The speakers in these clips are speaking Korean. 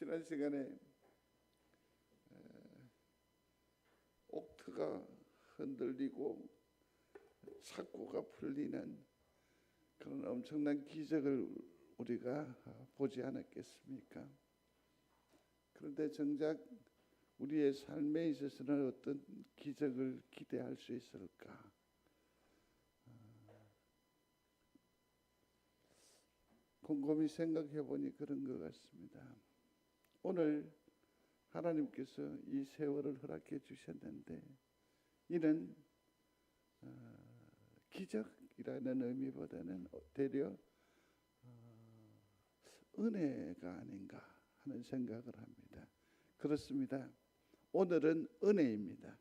지난 시간에 옥트가 흔들리고 삭고가 풀리는 그런 엄청난 기적을 우리가 보지 않았겠습니까? 그런데 정작 우리의 삶에 있어서는 어떤 기적을 기대할 수 있을까? 곰곰이 생각해 보니 그런 것 같습니다. 오늘 하나님께서 이 세월을 허락해 주셨는데 이는 기적이라는 의미보다는 되려 은혜가 아닌가 하는 생각을 합니다. 그렇습니다. 오늘은 은혜입니다.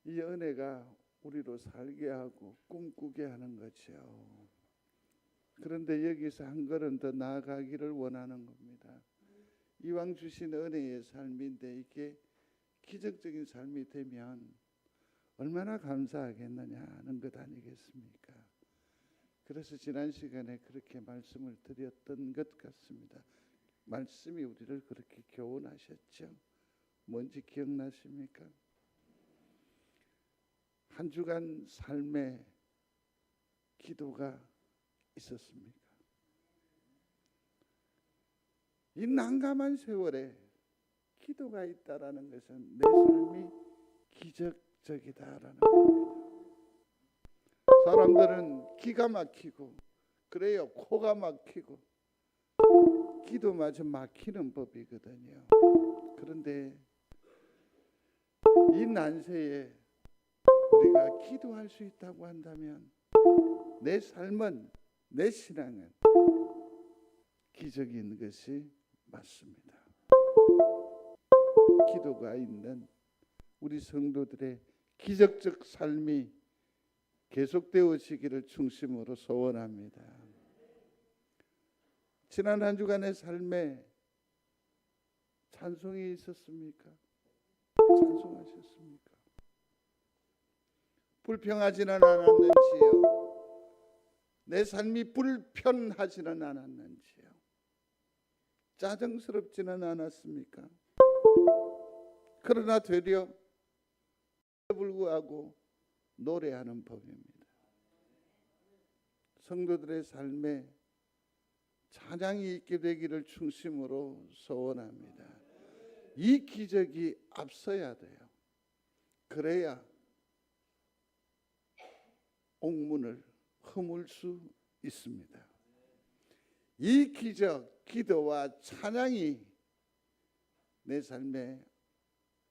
이 은혜가 우리로 살게 하고 꿈꾸게 하는 것이요. 그런데 여기서 한 걸음 더 나아가기를 원하는 겁니다. 이왕 주신 은혜의 삶인데 이게 기적적인 삶이 되면 얼마나 감사하겠느냐 하는 것 아니겠습니까? 그래서 지난 시간에 그렇게 말씀을 드렸던 것 같습니다. 말씀이 우리를 그렇게 교훈하셨죠. 뭔지 기억나십니까? 한 주간 삶의 기도가 있었습니까? 이 난감한 세월에 기도가 있다라는 것은 내 삶이 기적적이다라는 겁니다. 사람들은 기가 막히고 그래요. 코가 막히고 기도마저 막히는 법이거든요. 그런데 이 난세에 우리가 기도할 수 있다고 한다면 내 삶은, 내 신앙은 기적인 것이 맞습니다. 기도가 있는 우리 성도들의 기적적 삶이 계속되어지기를 중심으로 소원합니다. 지난 한 주간의 삶에 찬송이 있었습니까? 찬송하셨습니까? 불평하지는 않았는지요? 내 삶이 불편하지는 않았는지요? 짜증스럽지는 않았습니까? 그러나 되려 불구하고 노래하는 법입니다. 성도들의 삶에 찬양이 있게 되기를 중심으로 소원합니다. 이 기적이 앞서야 돼요. 그래야 옥문을 허물 수 있습니다. 이 기적, 기도와 찬양이 내 삶에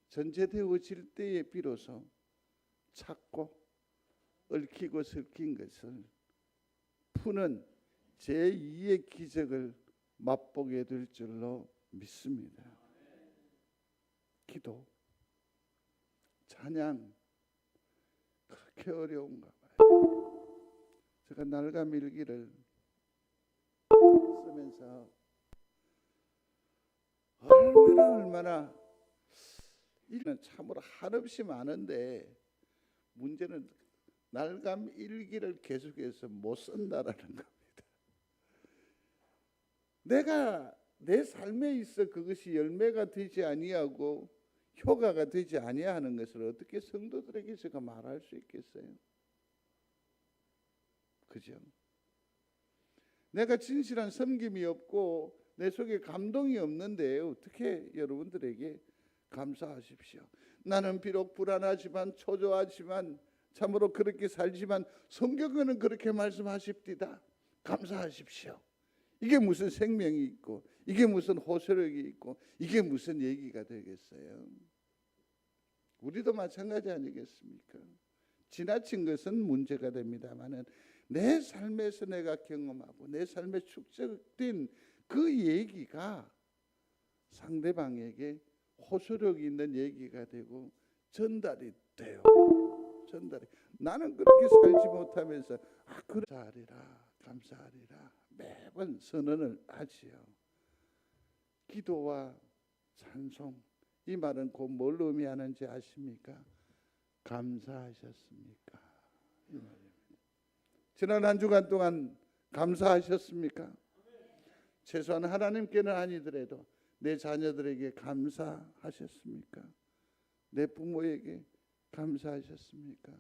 전제되어질 때에 비로소 찾고 얽히고 설킨 것을 푸는 제2의 기적을 맛보게 될 줄로 믿습니다. 기도, 찬양 그렇게 어려운가 봐요. 제가 날감 일기를 쓰면서 얼마나 일은 참으로 한없이 많은데 문제는 날감 일기를 계속해서 못 쓴다라는 겁니다. 내가 내 삶에 있어 그것이 열매가 되지 아니하고 효과가 되지 아니하는 것을 어떻게 성도들에게 제가 말할 수 있겠어요? 그죠? 내가 진실한 섬김이 없고 내 속에 감동이 없는데 어떻게 여러분들에게 감사하십시오. 나는 비록 불안하지만 초조하지만 참으로 그렇게 살지만 성경은 그렇게 말씀하십디다. 감사하십시오. 이게 무슨 생명이 있고 이게 무슨 호소력이 있고 이게 무슨 얘기가 되겠어요? 우리도 마찬가지 아니겠습니까? 지나친 것은 문제가 됩니다만은 내 삶에서 내가 경험하고 내 삶에 축적된 그 얘기가 상대방에게 호소력 있는 얘기가 되고 전달이 돼요. 전달이. 나는 그렇게 살지 못하면서 그래 감사하리라 매번 선언을 하지요. 기도와 찬송 이 말은 곧 뭘 의미하는지 아십니까? 감사하셨습니까? 이 말입니다. 지난 한 주간 동안 감사하셨습니까? 최소한 하나님께는 아니더라도 내 자녀들에게 감사하셨습니까? 내 부모에게 감사하셨습니까?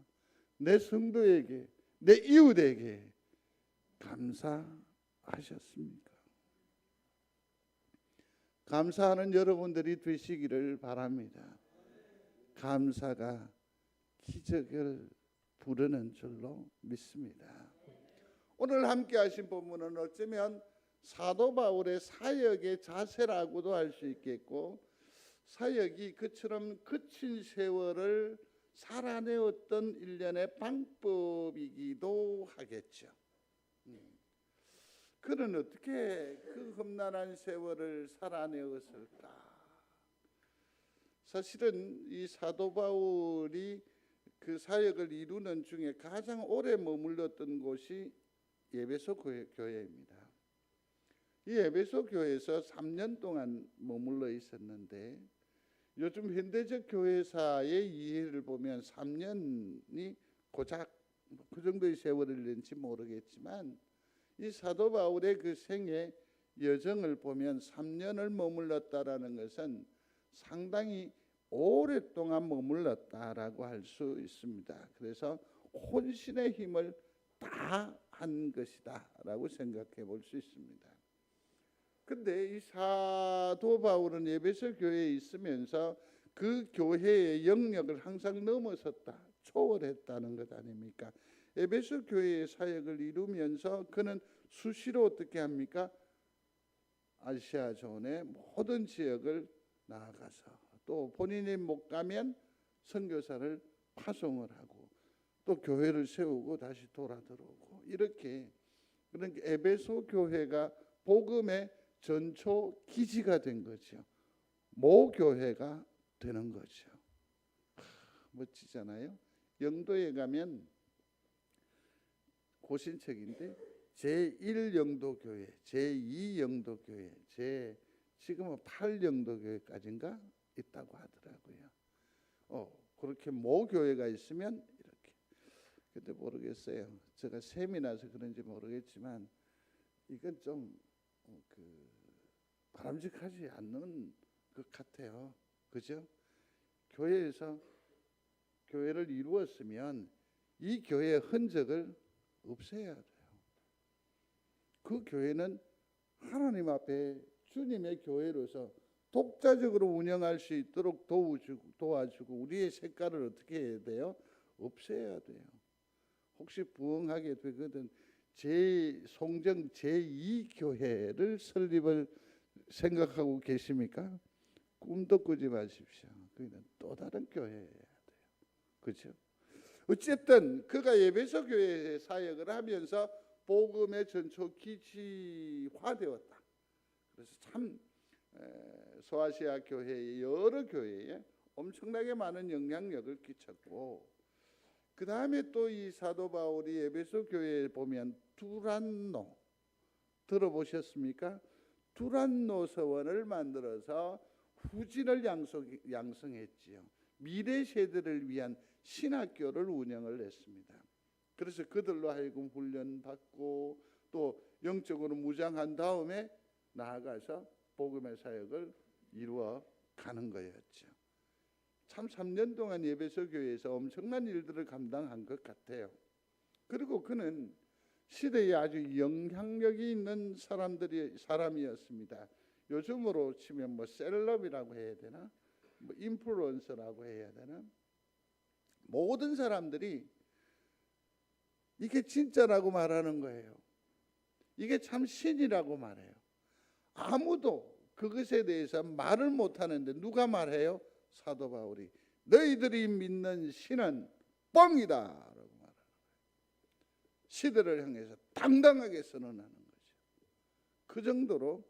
내 성도에게, 내 이웃에게 감사하셨습니까? 감사하는 여러분들이 되시기를 바랍니다. 감사가 기적을 부르는 줄로 믿습니다. 오늘 함께 하신 본문은 어쩌면 사도 바울의 사역의 자세라고도 할 수 있겠고, 사역이 그처럼 거친 세월을 살아내었던 일련의 방법이기도 하겠죠. 그는 어떻게 그 험난한 세월을 살아내었을까? 사실은 이 사도 바울이 그 사역을 이루는 중에 가장 오래 머물렀던 곳이 에베소 교회입니다. 이 에베소 교회에서 3년 동안 머물러 있었는데, 요즘 현대적 교회사의 이해를 보면 3년이 고작 그 정도의 세월을 낸지 모르겠지만, 이 사도 바울의 그 생애 여정을 보면 3년을 머물렀다라는 것은 상당히 오랫동안 머물렀다라고 할 수 있습니다. 그래서 혼신의 힘을 다 한 것이다라고 생각해 볼 수 있습니다. 근데 이 사도 바울은 에베소 교회에 있으면서 그 교회의 영역을 항상 넘어섰다, 초월했다는 것 아닙니까? 에베소 교회의 사역을 이루면서 그는 수시로 어떻게 합니까? 아시아 존의 모든 지역을 나아가서, 또 본인이 못 가면 선교사를 파송을 하고, 또 교회를 세우고 다시 돌아 들어오고, 이렇게 그러니까 에베소 교회가 복음의 전초 기지가 된 거죠. 모교회가 되는 거죠. 멋지잖아요. 영도에 가면 고신책인데 제1영도교회, 제2영도교회, 지금은 8영도교회까지인가 있다고 하더라고요. 그렇게 모교회가 있으면 이렇게. 근데 모르겠어요. 제가 셈이나서 그런지 모르겠지만 이건 좀 바람직하지 않는 것 같아요. 그죠? 교회에서 교회를 이루었으면 이 교회의 흔적을 없애야 돼요. 그 교회는 하나님 앞에 주님의 교회로서 독자적으로 운영할 수 있도록 도와주고 우리의 색깔을 어떻게 해야 돼요? 없애야 돼요. 혹시 부흥하게 되거든 송정 제2교회를 설립을 생각하고 계십니까? 꿈도 꾸지 마십시오. 그는 또 다른 교회여야 돼요. 그렇죠? 어쨌든 그가 에베소 교회에 사역을 하면서 복음의 전초 기지화되었다. 그래서 참 소아시아 교회의 여러 교회에 엄청나게 많은 영향력을 끼쳤고, 그 다음에 또 이 사도 바울이 에베소 교회에 보면 두란노 들어보셨습니까? 두란노 서원을 만들어서 후진을 양성했지요. 미래 세대를 위한 신학교를 운영을 했습니다. 그래서 그들로 하여금 훈련받고 또 영적으로 무장한 다음에 나아가서 복음의 사역을 이루어 가는 거였죠. 참 3년 동안 에베소 교회에서 엄청난 일들을 감당한 것 같아요. 그리고 그는 시대에 아주 영향력이 있는 사람이었습니다. 요즘으로 치면 셀럽이라고 해야 되나, 인플루언서라고 해야 되나, 모든 사람들이 이게 진짜라고 말하는 거예요. 이게 참 신이라고 말해요. 아무도 그것에 대해서 말을 못하는데 누가 말해요? 사도 바울이 너희들이 믿는 신은 뻥이다 라고 말하는 거예요. 시대를 향해서 당당하게 선언하는 거죠. 그 정도로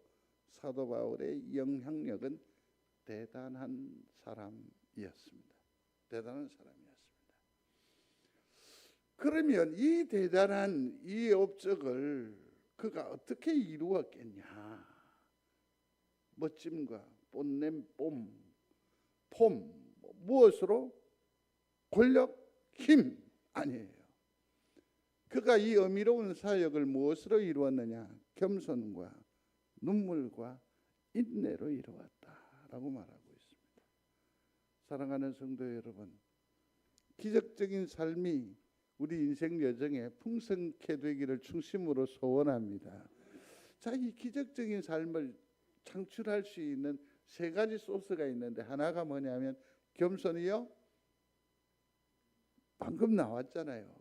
사도 바울의 영향력은 대단한 사람이었습니다. 대단한 사람이었습니다. 그러면 이 대단한 이 업적을 그가 어떻게 이루었겠냐? 멋짐과 뽐냄, 폼, 무엇으로? 권력, 힘 아니에요. 그가 이 어미로운 사역을 무엇으로 이루었느냐? 겸손과 눈물과 인내로 이루었다라고 말하고 있습니다. 사랑하는 성도 여러분, 기적적인 삶이 우리 인생 여정에 풍성케 되기를 중심으로 소원합니다. 자, 이 기적적인 삶을 창출할 수 있는 세 가지 소스가 있는데, 하나가 뭐냐면 겸손이요. 방금 나왔잖아요.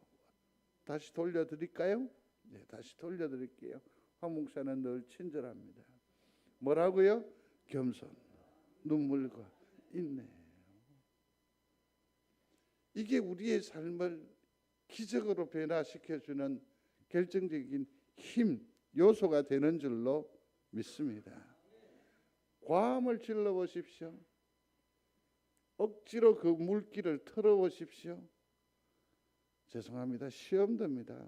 다시 돌려드릴까요? 네, 다시 돌려드릴게요. 황 목사는 늘 친절합니다. 뭐라고요? 겸손, 눈물과 인내. 이게 우리의 삶을 기적으로 변화시켜주는 결정적인 힘, 요소가 되는 줄로 믿습니다. 과음을 질러보십시오. 억지로 그 물기를 털어보십시오. 죄송합니다. 시험 듭니다.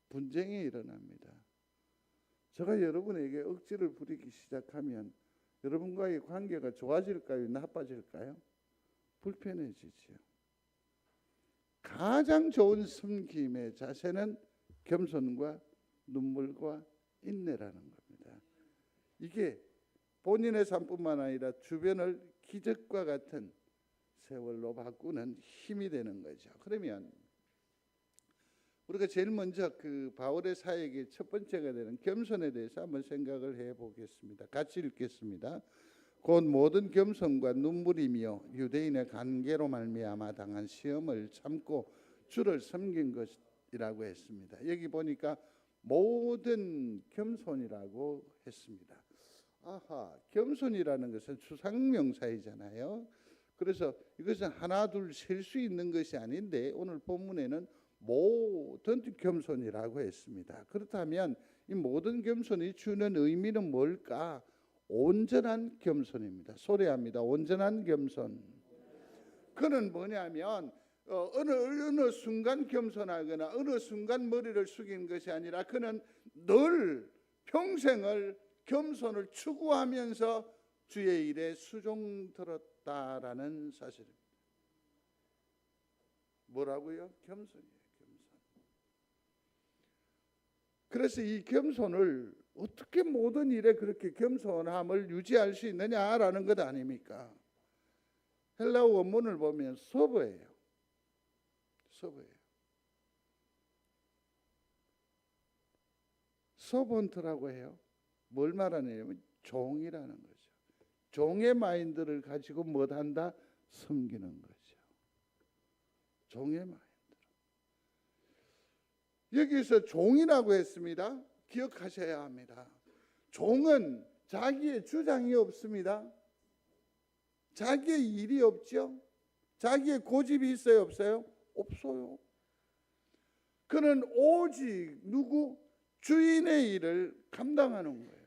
분쟁이 일어납니다. 제가 여러분에게 억지를 부리기 시작하면 여러분과의 관계가 좋아질까요? 나빠질까요? 불편해지죠. 가장 좋은 섬김의 자세는 겸손과 눈물과 인내라는 겁니다. 이게 본인의 삶뿐만 아니라 주변을 기적과 같은 세월로 바꾸는 힘이 되는 거죠. 그러면 우리가 제일 먼저 그 바울의 사역의 첫 번째가 되는 겸손에 대해서 한번 생각을 해보겠습니다. 같이 읽겠습니다. 곧 모든 겸손과 눈물이며 유대인의 관계로 말미암아 당한 시험을 참고 주를 섬긴 것이라고 했습니다. 여기 보니까 모든 겸손이라고 했습니다. 아하, 겸손이라는 것은 추상명사이잖아요. 그래서 이것은 하나 둘 셀 수 있는 것이 아닌데 오늘 본문에는 모든 겸손이라고 했습니다. 그렇다면 이 모든 겸손이 주는 의미는 뭘까? 온전한 겸손입니다. 소리합니다. 온전한 겸손. 그는 뭐냐면 어느 순간 겸손하거나 어느 순간 머리를 숙이는 것이 아니라 그는 늘 평생을 겸손을 추구하면서 주의 일에 수종들었다라는 사실입니다. 뭐라고요? 겸손이에요. 겸손. 그래서 이 겸손을 어떻게 모든 일에 그렇게 겸손함을 유지할 수 있느냐라는 것 아닙니까? 헬라어 원문을 보면 서버예요. 서버예요. 서번트라고 해요. 뭘 말하냐면 종이라는 거죠. 종의 마인드를 가지고 못한다? 섬기는 거죠. 종의 마인드. 여기서 종이라고 했습니다. 기억하셔야 합니다. 종은 자기의 주장이 없습니다. 자기의 일이 없죠. 자기의 고집이 있어요, 없어요? 없어요. 그는 오직 누구? 주인의 일을 감당하는 거예요.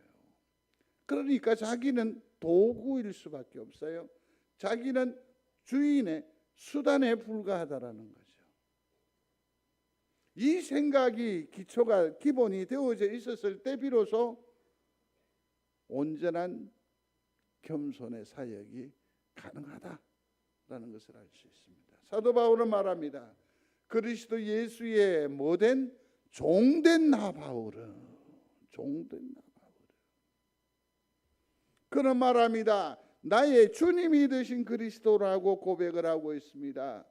그러니까 자기는 도구일 수밖에 없어요. 자기는 주인의 수단에 불과하다라는 거죠. 이 생각이 기초가 기본이 되어져 있었을 때 비로소 온전한 겸손의 사역이 가능하다라는 것을 알 수 있습니다. 사도 바울은 말합니다. 그리스도 예수의 모된 종된 나 바울은 종된 나 바울은 그는 말합니다. 나의 주님이 되신 그리스도라고 고백을 하고 있습니다.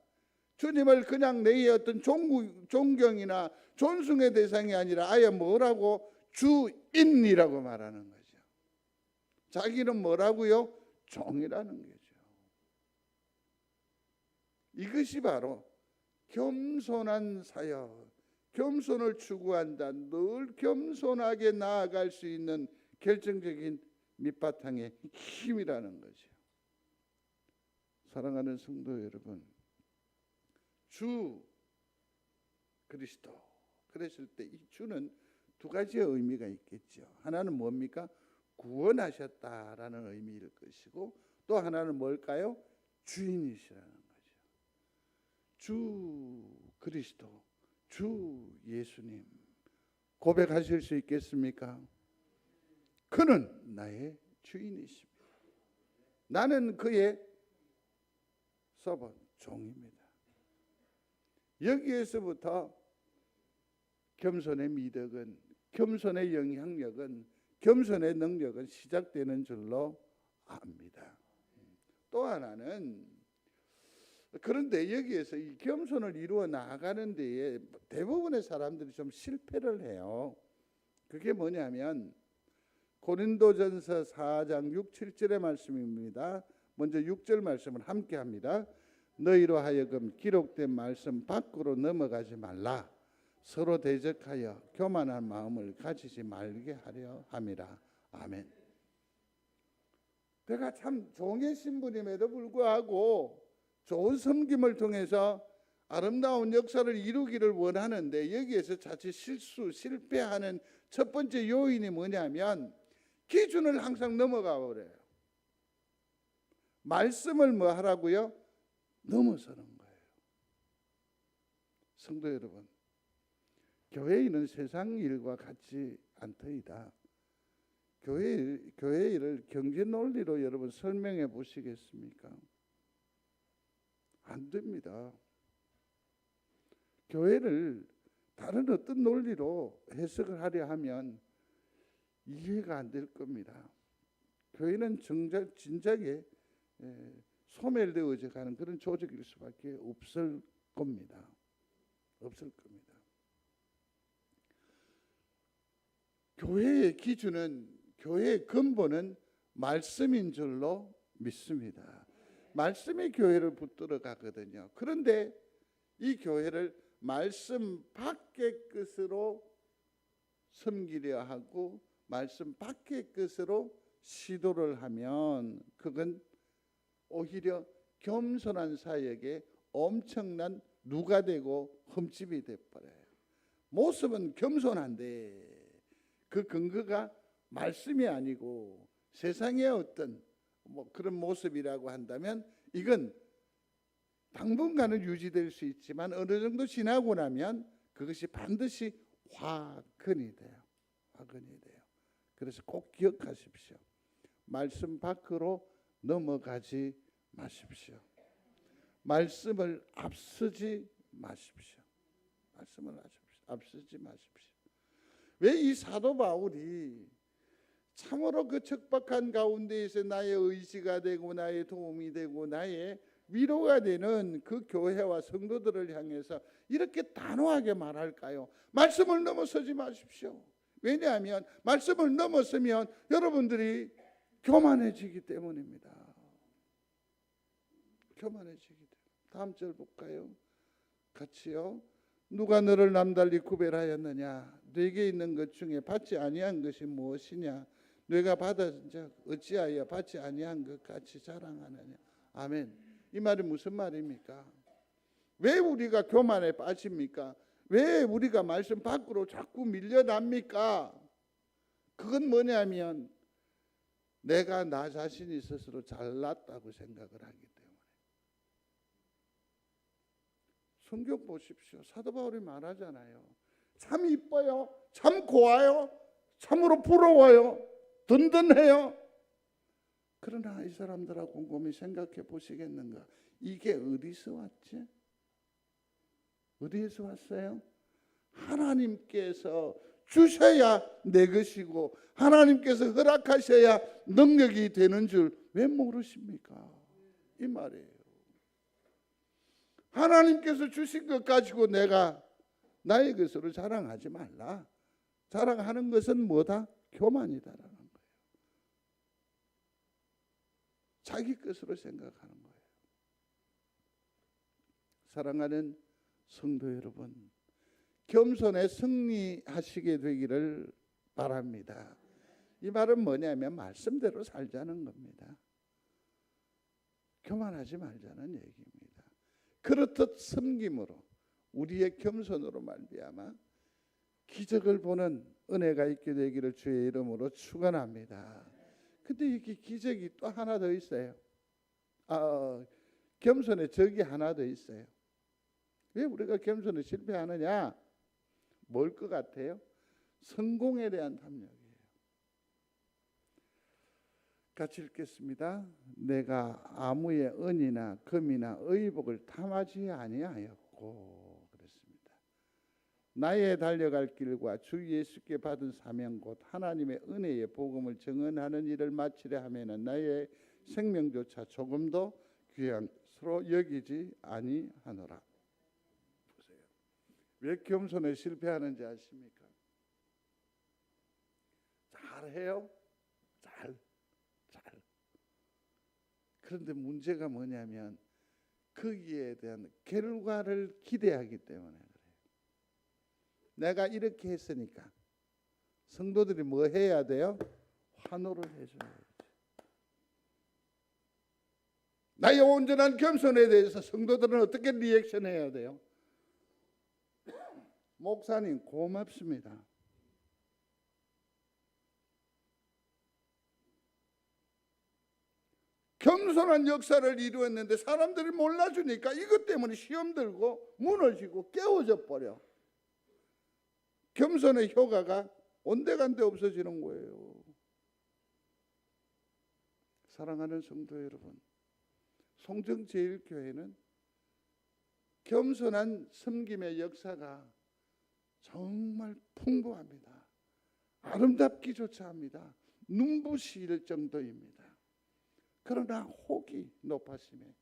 주님을 그냥 내 어떤 존경이나 존숭의 대상이 아니라 아예 뭐라고? 주인이라고 말하는 거죠. 자기는 뭐라고요? 종이라는 거죠. 이것이 바로 겸손한 사역, 겸손을 추구한다. 늘 겸손하게 나아갈 수 있는 결정적인 밑바탕의 힘이라는 거죠. 사랑하는 성도 여러분, 주 그리스도 그랬을 때 이 주는 두 가지의 의미가 있겠죠. 하나는 뭡니까? 구원하셨다라는 의미일 것이고 또 하나는 뭘까요? 주인이시라는 거죠. 주 그리스도, 주 예수님 고백하실 수 있겠습니까? 그는 나의 주인이십니다. 나는 그의 서번 종입니다. 여기에서부터 겸손의 미덕은, 겸손의 영향력은 겸손의 능력은 시작되는 줄로 압니다. 또 하나는, 그런데 여기에서 이 겸손을 이루어 나아가는 데에 대부분의 사람들이 좀 실패를 해요. 그게 뭐냐면 고린도전서 4장 6, 7절의 말씀입니다. 먼저 6절 말씀을 함께 합니다. 너희로 하여금 기록된 말씀 밖으로 넘어가지 말라. 서로 대적하여 교만한 마음을 가지지 말게 하려 함이라. 아멘. 내가 참 종의 신분임에도 불구하고 좋은 섬김을 통해서 아름다운 역사를 이루기를 원하는데, 여기에서 자칫 실패하는 첫 번째 요인이 뭐냐면 기준을 항상 넘어가 버려요. 말씀을 뭐 하라고요? 넘어서는 거예요. 성도 여러분, 교회 일은 세상 일과 같지 않더이다. 교회 일을 경제 논리로 여러분 설명해 보시겠습니까? 안 됩니다. 교회를 다른 어떤 논리로 해석을 하려 하면 이해가 안 될 겁니다. 교회는 진작에 소멸되어져 가는 그런 조직일 수밖에 없을 겁니다. 없을 겁니다. 교회의 기준은, 교회의 근본은 말씀인 줄로 믿습니다. 말씀이 교회를 붙들어 가거든요. 그런데 이 교회를 말씀 밖의 것으로 섬기려 하고 말씀 밖의 것으로 시도를 하면 그건 오히려 겸손한 사역에 엄청난 누가 되고 흠집이 돼버려요. 모습은 겸손한데 그 근거가 말씀이 아니고 세상의 어떤 그런 모습이라고 한다면 이건 당분간은 유지될 수 있지만 어느 정도 지나고 나면 그것이 반드시 화근이 돼요. 화근이 돼요. 그래서 꼭 기억하십시오. 말씀 밖으로 넘어가지 마십시오. 말씀을 앞서지 마십시오. 말씀을 앞서지 마십시오. 왜 이 사도 바울이 참으로 그 척박한 가운데에서 나의 의지가 되고 나의 도움이 되고 나의 위로가 되는 그 교회와 성도들을 향해서 이렇게 단호하게 말할까요? 말씀을 넘어서지 마십시오. 왜냐하면 말씀을 넘어서면 여러분들이 교만해지기 때문입니다. 교만해지기 때문에. 다음 절 볼까요? 같이요. 누가 너를 남달리 구별하였느냐? 네게 있는 것 중에 받지 아니한 것이 무엇이냐? 네가 받은 적 어찌하여 받지 아니한 것 같이 자랑하느냐? 아멘. 이 말이 무슨 말입니까? 왜 우리가 교만에 빠집니까? 왜 우리가 말씀 밖으로 자꾸 밀려납니까? 그건 뭐냐면 내가 나 자신이 스스로 잘났다고 생각을 하기 때문에. 성경 보십시오. 사도 바울이 말하잖아요. 참 이뻐요. 참 고와요. 참으로 부러워요. 든든해요. 그러나 이 사람들하고 곰곰이 생각해 보시겠는가? 이게 어디서 왔지? 어디에서 왔어요? 하나님께서 주셔야 내 것이고 하나님께서 허락하셔야 능력이 되는 줄 왜 모르십니까? 이 말이에요. 하나님께서 주신 것 가지고 내가 나의 것으로 자랑하지 말라. 자랑하는 것은 뭐다? 교만이다라는 거예요. 자기 것으로 생각하는 거예요. 사랑하는 성도 여러분, 겸손에 승리하시게 되기를 바랍니다. 이 말은 뭐냐면 말씀대로 살자는 겁니다. 교만하지 말자는 얘기입니다. 그렇듯 섬김으로 우리의 겸손으로 말미암아 기적을 보는 은혜가 있게 되기를 주의 이름으로 축원합니다. 근데 이게 기적이 또 하나 더 있어요. 겸손의 적이 하나 더 있어요. 왜 우리가 겸손에 실패하느냐? 뭘 것 같아요? 성공에 대한 탐욕이에요. 같이 읽겠습니다. 내가 아무의 은이나 금이나 의복을 탐하지 아니하였고 그랬습니다. 나의 달려갈 길과 주 예수께 받은 사명 곧 하나님의 은혜의 복음을 증언하는 일을 마치려 하면은 나의 생명조차 조금도 귀한 것으로 여기지 아니하노라. 보세요. 왜 겸손에 실패하는지 아십니까? 잘해요. 잘. 그런데 문제가 뭐냐면 거기에 대한 결과를 기대하기 때문에 그래요. 내가 이렇게 했으니까 성도들이 뭐 해야 돼요? 환호를 해줘야지. 나의 온전한 겸손에 대해서 성도들은 어떻게 리액션 해야 돼요? 목사님 고맙습니다. 겸손한 역사를 이루었는데 사람들이 몰라주니까 이것 때문에 시험 들고 무너지고 깨어져 버려. 겸손의 효과가 온데간데 없어지는 거예요. 사랑하는 성도 여러분, 송정제일교회는 겸손한 섬김의 역사가 정말 풍부합니다. 아름답기조차 합니다. 눈부실 정도입니다. 그러나 혹이 높아심에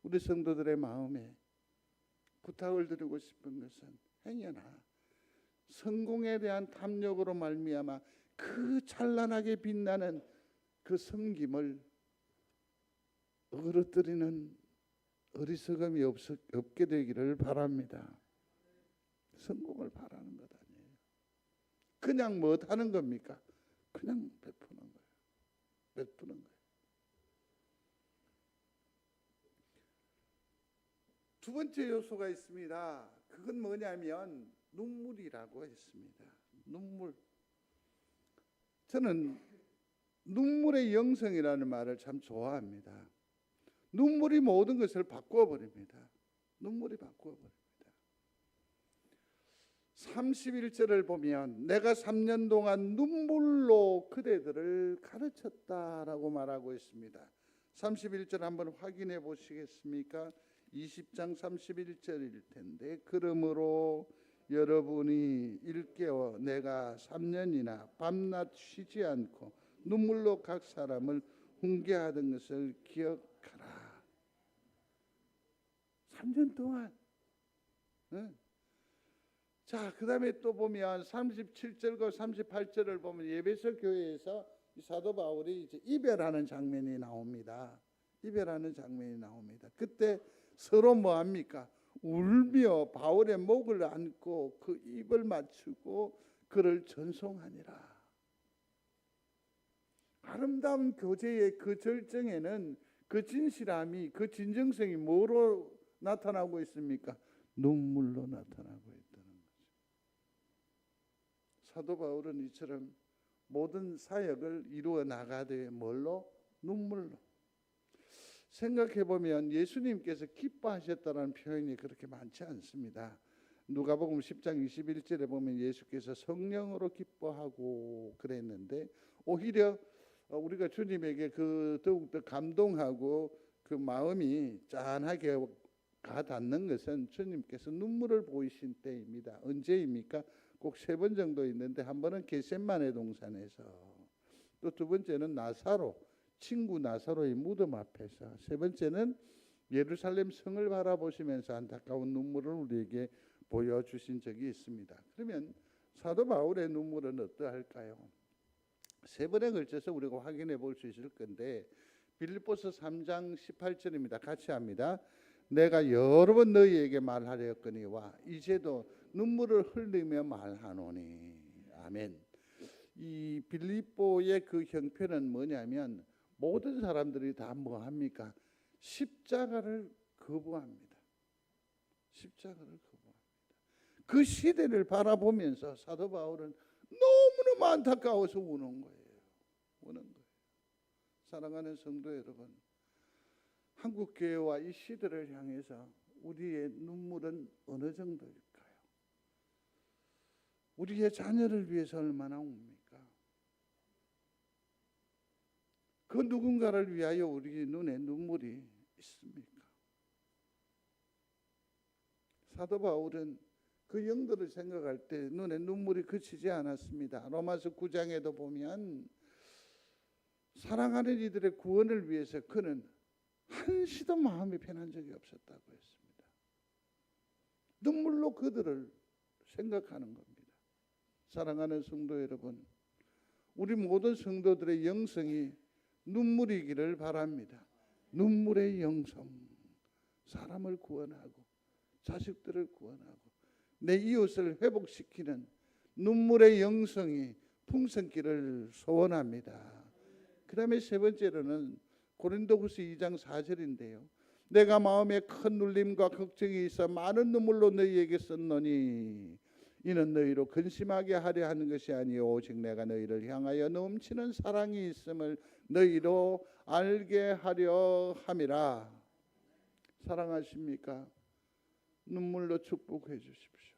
우리 성도들의 마음에 부탁을 드리고 싶은 것은 행여나 성공에 대한 탐욕으로 말미암아 그 찬란하게 빛나는 그 섬김을 어그러뜨리는 어리석음이 없게 되기를 바랍니다. 성공을 바라는 것 아니에요. 그냥 뭐 하는 겁니까? 그냥 베푸는 거예요. 베푸는 거예요. 두 번째 요소가 있습니다. 그건 뭐냐면 눈물이라고 했습니다. 눈물. 저는 눈물의 영성이라는 말을 참 좋아합니다. 눈물이 모든 것을 바꾸어버립니다. 눈물이 바꾸어버립니다. 31절을 보면 내가 3년 동안 눈물로 그대들을 가르쳤다라고 말하고 있습니다. 31절 한번 확인해 보시겠습니까? 20장 31절일 텐데 그러므로 여러분이 일깨워 내가 3년이나 밤낮 쉬지 않고 눈물로 각 사람을 훈계하던 것을 기억하라. 3년 동안. 자, 그 다음에 또 보면 37절과 38절을 보면 에베소 교회에서 사도 바울이 이제 이별하는 장면이 나옵니다. 이별하는 장면이 나옵니다. 그때 서로 뭐 합니까? 울며 바울의 목을 안고 그 입을 맞추고 그를 전송하니라. 아름다운 교제의 그 절정에는 그 진실함이, 그 진정성이 뭐로 나타나고 있습니까? 눈물로 나타나고 있다는 거죠. 사도 바울은 이처럼 모든 사역을 이루어 나가되 뭘로? 눈물로. 생각해 보면 예수님께서 기뻐하셨다는 표현이 그렇게 많지 않습니다. 누가복음 10장 21절에 보면 예수께서 성령으로 기뻐하고 그랬는데 오히려 우리가 주님에게 그 더욱더 감동하고 그 마음이 짠하게 가닿는 것은 주님께서 눈물을 보이신 때입니다. 언제입니까? 꼭 3번 정도 있는데 한 번은 겟세마네 동산에서, 또 두 번째는 친구 나사로의 무덤 앞에서, 세 번째는 예루살렘 성을 바라보시면서 안타까운 눈물을 우리에게 보여주신 적이 있습니다. 그러면 사도 바울의 눈물은 어떠할까요? 3번에 걸쳐서 우리가 확인해 볼 수 있을 건데 빌립보서 3장 18절입니다. 같이 합니다. 내가 여러 번 너희에게 말하려거니와 이제도 눈물을 흘리며 말하노니. 아멘. 이 빌립보의 그 형편은 뭐냐면 모든 사람들이 다 뭐 합니까? 십자가를 거부합니다. 십자가를 거부합니다. 그 시대를 바라보면서 사도 바울은 너무너무 안타까워서 우는 거예요. 우는 거예요. 사랑하는 성도 여러분, 한국 교회와 이 시대를 향해서 우리의 눈물은 어느 정도일까요? 우리의 자녀를 위해서 얼마나 웁니까? 그 누군가를 위하여 우리 눈에 눈물이 있습니까? 사도 바울은 그 영들을 생각할 때 눈에 눈물이 그치지 않았습니다. 로마서 9장에도 보면 사랑하는 이들의 구원을 위해서 그는 한시도 마음이 편한 적이 없었다고 했습니다. 눈물로 그들을 생각하는 겁니다. 사랑하는 성도 여러분, 우리 모든 성도들의 영성이 눈물이기를 바랍니다. 눈물의 영성, 사람을 구원하고 자식들을 구원하고 내 이웃을 회복시키는 눈물의 영성이 풍성기를 소원합니다. 그 다음에 세 번째로는 고린도후서 2장 4절인데요. 내가 마음에 큰 눌림과 걱정이 있어 많은 눈물로 너희에게 썼노니 이는 너희로 근심하게 하려 하는 것이 아니요 오직 내가 너희를 향하여 넘치는 사랑이 있음을 너희로 알게 하려 함이라. 사랑하십니까? 눈물로 축복해 주십시오.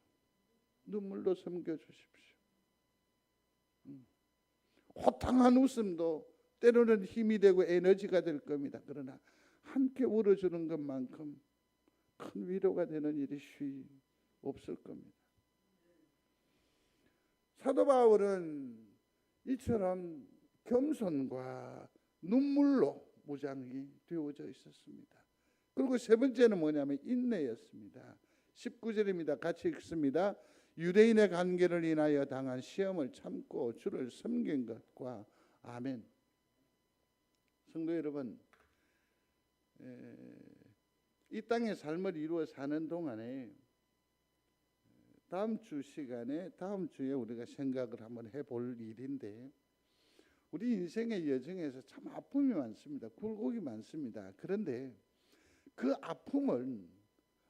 눈물로 섬겨 주십시오. 호탕한 웃음도 때로는 힘이 되고 에너지가 될 겁니다. 그러나 함께 울어주는 것만큼 큰 위로가 되는 일이 쉬 없을 겁니다. 사도 바울은 이처럼 겸손과 눈물로 무장이 되어져 있었습니다. 그리고 세 번째는 뭐냐면 인내였습니다. 19절입니다. 같이 읽습니다. 유대인의 관계를 인하여 당한 시험을 참고 주를 섬긴 것과 아멘. 성도 여러분, 이 땅의 삶을 이루어 사는 동안에 다음 주 시간에 다음 주에 우리가 생각을 한번 해볼 일인데, 우리 인생의 여정에서 참 아픔이 많습니다. 굴곡이 많습니다. 그런데 그 아픔은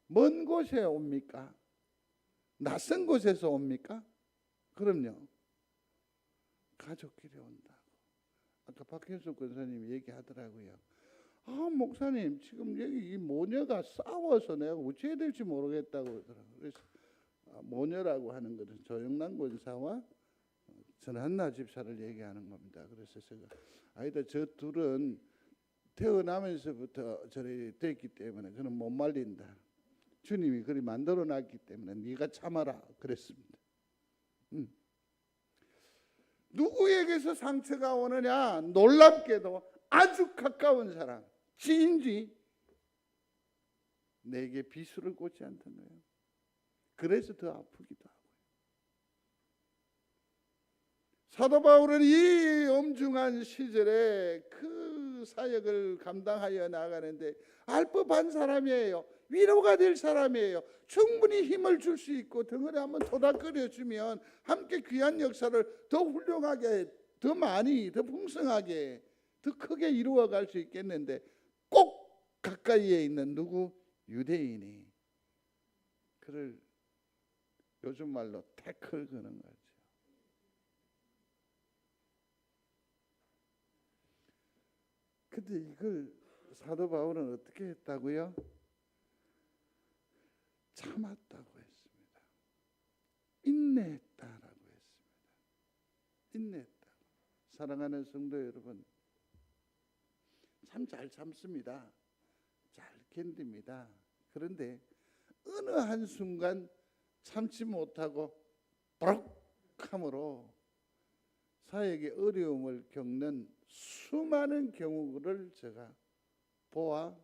먼 곳에 옵니까? 낯선 곳에서 옵니까? 그럼요, 가족끼리 온다고. 아까 박현숙 권사님이 얘기하더라고요. 목사님 지금 여기 이 모녀가 싸워서 내가 어찌해야 될지 모르겠다고 그러더라고요. 그래서 모녀라고 하는 것은 조영란 권사와 전한나 집사를 얘기하는 겁니다. 그래서 제가 아니다, 저 둘은 태어나면서부터 저래 됐기 때문에 그는 못 말린다. 주님이 그리 만들어 놨기 때문에 네가 참아라 그랬습니다. 누구에게서 상처가 오느냐? 놀랍게도 아주 가까운 사람, 지인지 내게 비수를 꽂지 않던 거예요. 그래서 더 아프기도 하고요. 사도 바울은 이 엄중한 시절에 그 사역을 감당하여 나가는데 알법한 사람이에요. 위로가 될 사람이에요. 충분히 힘을 줄 수 있고 덩어리 한번 토닥거려주면 함께 귀한 역사를 더 훌륭하게, 더 많이, 더 풍성하게, 더 크게 이루어갈 수 있겠는데 꼭 가까이에 있는 누구? 유대인이 그를 요즘 말로 태클 거는 거죠. 근데 이걸 사도 바울은 어떻게 했다고요? 참았다고 했습니다. 인내했다라고 했습니다. 인내했다. 사랑하는 성도 여러분, 참 잘 참습니다. 잘 견딥니다. 그런데 어느 한순간 참지 못하고 버럭함으로 사역의 어려움을 겪는 수많은 경우를 제가 보아왔습니다.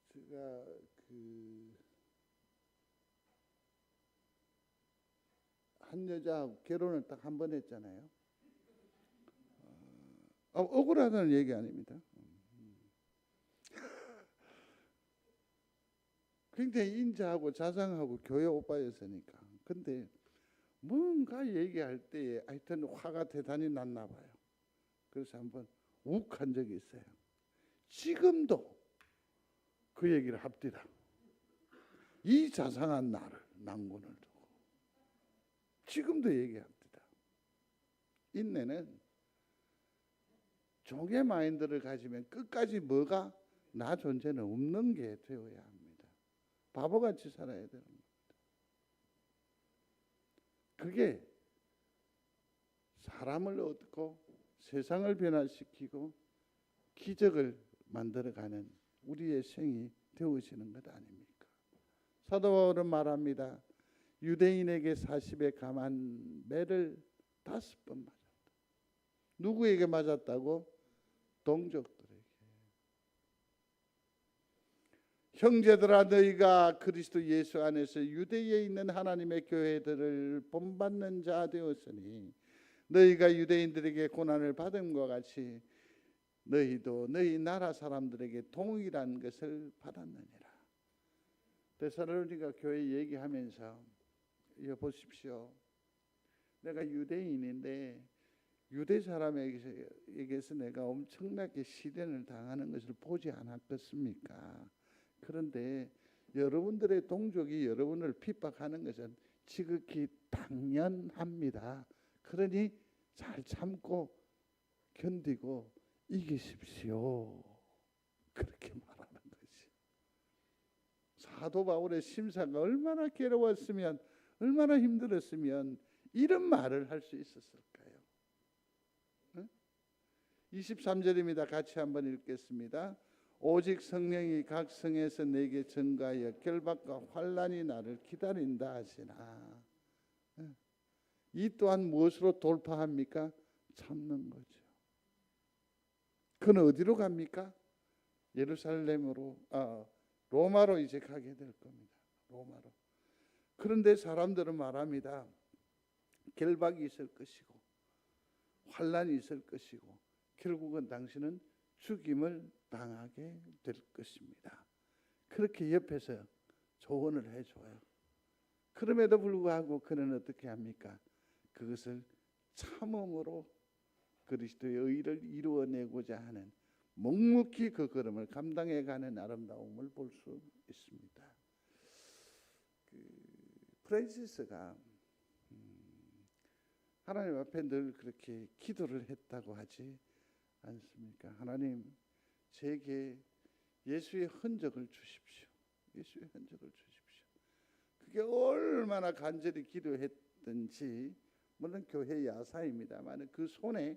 제가 한 여자하고 결혼을 딱 한 번 했잖아요. 억울하다는 얘기 아닙니다. 굉장히 인자하고 자상하고 교회 오빠였으니까. 근데 뭔가 얘기할 때에 하여튼 화가 대단히 났나 봐요. 그래서 한번 욱한 적이 있어요. 지금도 그 얘기를 합디다. 이 자상한 나를, 난군을 두고 지금도 얘기합니다. 인내는 종의 마인드를 가지면 끝까지 뭐가 나 존재는 없는 게 되어야 합니다. 바보같이 살아야 되는 겁니다. 그게 사람을 얻고 세상을 변화시키고 기적을 만들어가는 우리의 생이 되어지는 것 아닙니까? 사도 바울은 말합니다. 유대인에게 40에 감한 매를 5번 맞았다. 누구에게 맞았다고? 동족들에게. 형제들아, 너희가 그리스도 예수 안에서 유대에 있는 하나님의 교회들을 본받는 자 되었으니 너희가 유대인들에게 고난을 받음과 같이 너희도 너희 나라 사람들에게 동일한 것을 받았느니라. 데살로니가 교회 얘기하면서 보십시오. 내가 유대인인데 유대 사람에게서 내가 엄청나게 시련을 당하는 것을 보지 않았겠습니까? 그런데 여러분들의 동족이 여러분을 핍박하는 것은 지극히 당연합니다. 그러니 잘 참고 견디고 이기십시오. 그렇게 말하는 것이. 사도 바울의 심사가 얼마나 괴로웠으면, 얼마나 힘들었으면 이런 말을 할 수 있었을까요? 23절입니다. 같이 한번 읽겠습니다. 오직 성령이 각 성에서 내게 증가하여 결박과 환난이 나를 기다린다 하시나. 이 또한 무엇으로 돌파합니까? 참는 거죠. 그는 어디로 갑니까? 예루살렘으로, 로마로 이제 가게 될 겁니다. 로마로. 그런데 사람들은 말합니다. 결박이 있을 것이고 환난이 있을 것이고 결국은 당신은 죽임을 당하게 될 것입니다. 그렇게 옆에서 조언을 해줘요. 그럼에도 불구하고 그는 어떻게 합니까? 그것을 참음으로 그리스도의 의를 이루어내고자 하는 묵묵히 그 걸음을 감당해가는 아름다움을 볼 수 있습니다. 프란시스가 하나님 앞에 늘 그렇게 기도를 했다고 하지 않습니까? 하나님, 제게 예수의 흔적을 주십시오. 예수의 흔적을 주십시오. 그게 얼마나 간절히 기도했든지, 물론 교회 야사입니다만 그 손에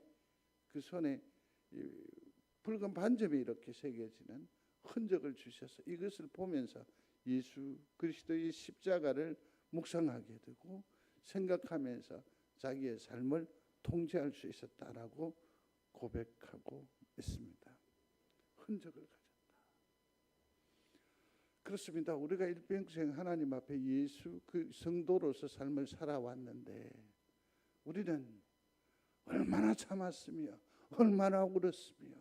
붉은 반점이 이렇게 새겨지는 흔적을 주셔서 이것을 보면서 예수 그리스도의 십자가를 묵상하게 되고 생각하면서 자기의 삶을 통제할 수 있었다라고 고백하고 있습니다. 흔적을 가졌다. 그렇습니다. 우리가 일평생 하나님 앞에 예수 그 성도로서 삶을 살아왔는데 우리는 얼마나 참았으며 얼마나 울었으며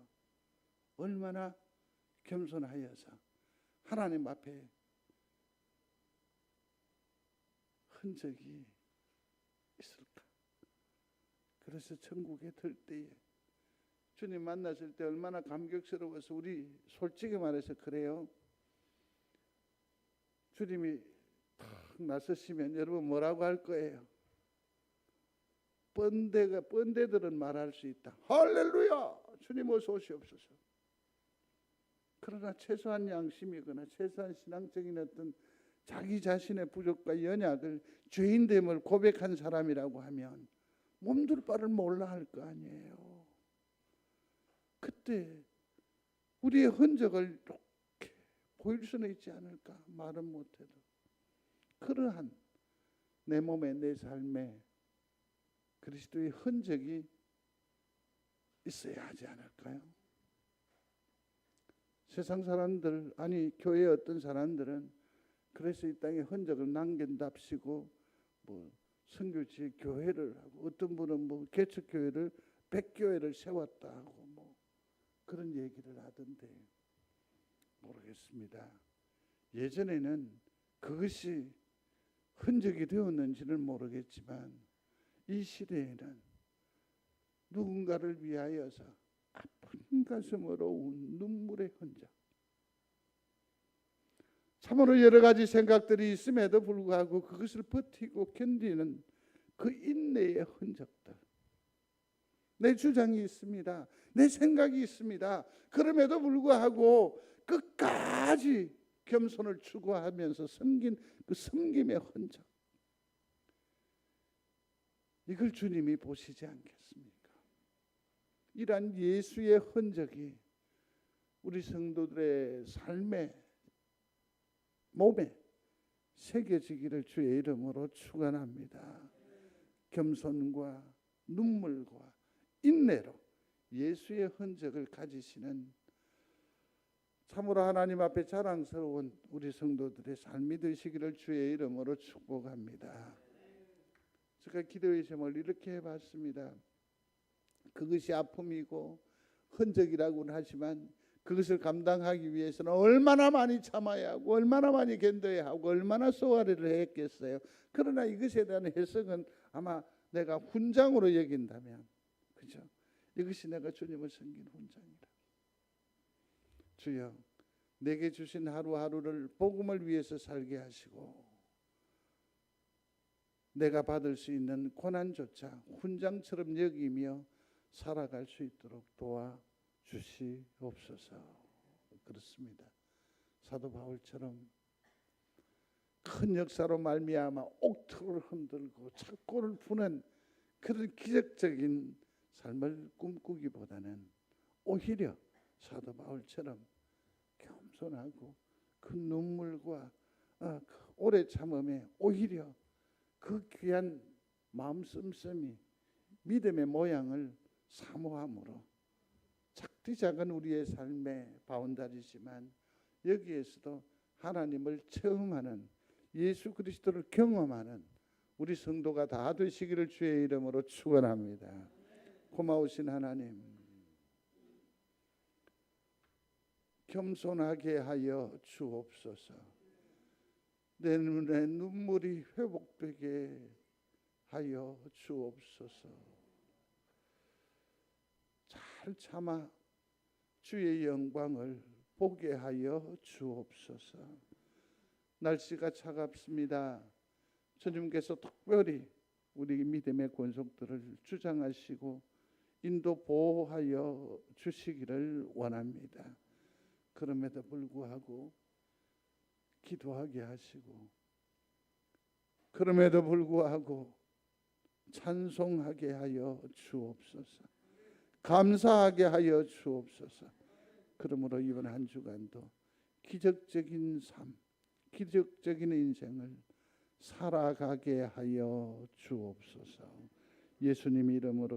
얼마나 겸손하여서 하나님 앞에 흔적이 있을까? 그래서 천국에 들 때에 주님 만났을 때 얼마나 감격스러워서 우리 솔직히 말해서 그래요. 주님이 탁 나서시면 여러분 뭐라고 할 거예요? 번데들은 말할 수 있다. 할렐루야! 주님 어서 오시옵소서. 그러나 최소한 양심이거나 최소한 신앙적인 어떤 자기 자신의 부족과 연약을 죄인됨을 고백한 사람이라고 하면 몸둘 바를 몰라 할 거 아니에요. 그때 우리의 흔적을 이렇게 보일 수는 있지 않을까? 말은 못해도 그러한 내 몸에 내 삶에 그리스도의 흔적이 있어야 하지 않을까요? 세상 사람들, 아니 교회의 어떤 사람들은 그래서 이 땅에 흔적을 남긴답시고 뭐 선교지 교회를 하고 어떤 분은 뭐 개척교회를 100교회를 세웠다 하고 뭐 그런 얘기를 하던데 모르겠습니다. 예전에는 그것이 흔적이 되었는지는 모르겠지만 이 시대에는 누군가를 위하여서 아픈 가슴으로 운 눈물의 흔적, 참으로 여러 가지 생각들이 있음에도 불구하고 그것을 버티고 견디는 그 인내의 흔적들, 내 주장이 있습니다. 내 생각이 있습니다. 그럼에도 불구하고 끝까지 겸손을 추구하면서 섬긴 그 섬김의 흔적, 이걸 주님이 보시지 않겠습니까? 이러한 예수의 흔적이 우리 성도들의 삶에 몸에 새겨지기를 주의 이름으로 축원합니다. 겸손과 눈물과 인내로 예수의 흔적을 가지시는 참으로 하나님 앞에 자랑스러운 우리 성도들의 삶이 되시기를 주의 이름으로 축복합니다. 제가 기도의 제목을 이렇게 해봤습니다. 그것이 아픔이고 흔적이라고는 하지만 그것을 감당하기 위해서는 얼마나 많이 참아야 하고 얼마나 많이 견뎌야 하고 얼마나 소화를 했겠어요. 그러나 이것에 대한 해석은 아마 내가 훈장으로 여긴다면, 그죠? 이것이 내가 주님을 섬긴 훈장이다. 주여, 내게 주신 하루하루를 복음을 위해서 살게 하시고 내가 받을 수 있는 고난조차 훈장처럼 여기며 살아갈 수 있도록 도와주시옵소서. 그렇습니다. 사도 바울처럼 큰 역사로 말미암아 옥토를 흔들고 착고를 푸는 그런 기적적인 삶을 꿈꾸기보다는 오히려 사도 바울처럼 겸손하고 그 눈물과 그 오래 참음에 오히려 그 귀한 마음 씀씀이 믿음의 모양을 사모함으로 작디 작은 우리의 삶의 바운다리지만 여기에서도 하나님을 체험하는 예수 그리스도를 경험하는 우리 성도가 다 되시기를 주의 이름으로 축원합니다. 고마우신 하나님, 겸손하게 하여 주옵소서. 내 눈에 눈물이 회복되게 하여 주옵소서. 잘 참아 주의 영광을 보게 하여 주옵소서. 날씨가 차갑습니다. 주님께서 특별히 우리 믿음의 권속들을 주장하시고 인도 보호하여 주시기를 원합니다. 그럼에도 불구하고 기도하게 하시고 그럼에도 불구하고 찬송하게 하여 주옵소서. 감사하게 하여 주옵소서. 그러므로 이번 한 주간도 기적적인 삶, 기적적인 인생을 살아가게 하여 주옵소서. 예수님 이름으로